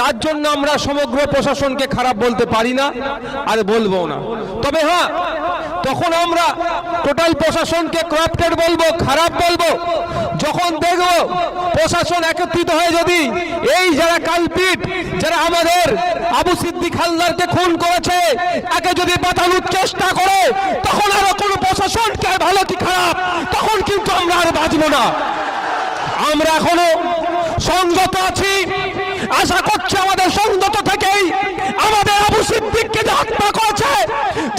তার জন্য আমরা সমগ্র প্রশাসনকে খারাপ বলতে পারি না আর বলবো না। তবে হ্যাঁ, তখন আমরা টোটাল প্রশাসনকে করাপ্টেড বলবো, খারাপ বলবো যখন দেখব প্রশাসন একত্রিত হয়ে যদি এই যারা কালপিট, যারা আমাদের আবু সিদ্দিক হালদারকে খুন করেছে, একে যদি বাঁচানোর চেষ্টা করে, তখন আরো কোনো প্রশাসনকে ভালো কি খারাপ, তখন কিন্তু আমরা আর বাঁচবো না। আমরা এখনো সংযত আছি, আশা করছি আমাদের সংযত থেকেই আমাদের আবু সিদ্দিককে যে হত্যা করেছে,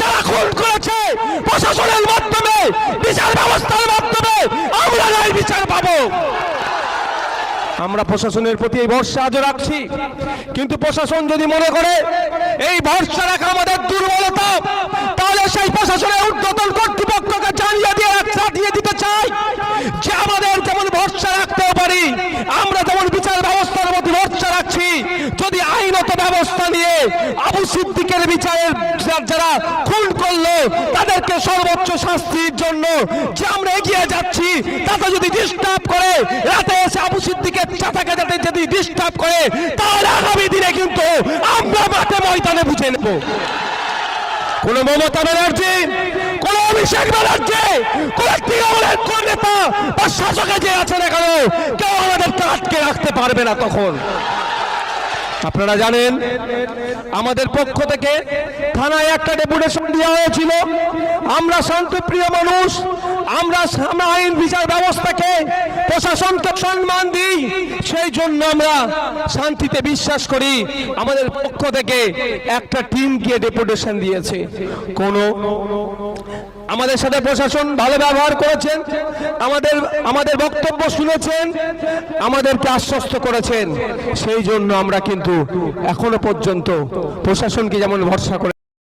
যারা খুন করেছে, প্রশাসনের মাধ্যমে, বিচার ব্যবস্থার মাধ্যমে আমরা ন্যায় বিচার পাবো। আমরা প্রশাসনের প্রতি এই ভরসা আজও রাখছি, কিন্তু প্রশাসন যদি মনে করে এই ভরসা রাখা আমাদের দুর্বলতা, তাহলে সেই প্রশাসনের ঊর্ধ্বতন কর্তৃপক্ষকে জানিয়ে দিতে চাই যে আমাদের যেমন ভরসা রাখতেও পারি, আমরা যেমন বিচার ব্যবস্থার মধ্যে ভরসা রাখছি, যদি আইনত ব্যবস্থা নিয়ে আবু সিদ্দিকের বিচারের যারা খুন করলো তাদেরকে সর্বোচ্চ শাস্তির জন্য যে আমরা এগিয়ে যাচ্ছি, তাতে যদি ডিস্টার্ব করে, রাতে এসে আবু সিদ্দিকের চাচাকে যাতে যদি ডিস্টার্ব করে, তাহলে আগামী দিনে কিন্তু আমরা মাঠে ময়দানে বুঝে নেব। কোন মমতা ব্যানার্জি, কোন অভিষেক ব্যানার্জি, কোন তৃণমূলের কোন নেতা বা শাসকে যে আছে না কেন, কেউ আমাদেরকে আটকে রাখতে পারবে না। তখন আপনারা জানেন আমাদের পক্ষ থেকে থানায় একটা ডেপুটেশন দেওয়া হয়েছিল। আমরা শান্তিপ্রিয় মানুষ, আমরা আইন বিচার ব্যবস্থাকে, প্রশাসনকে সম্মান দিই, সেই জন্য আমরা শান্তিতে বিশ্বাস করি। আমাদের পক্ষ থেকে একটা টিমকে ডেপুটেশন দিয়েছে। আমাদের সাথে প্রশাসন ভালো ব্যবহার করেছেন, আমাদের বক্তব্য শুনেছেন, আমাদেরকে আশ্বস্ত করেছেন। সেই জন্য আমরা কিন্তু এখনো পর্যন্ত প্রশাসনকে যেমন ভরসা করে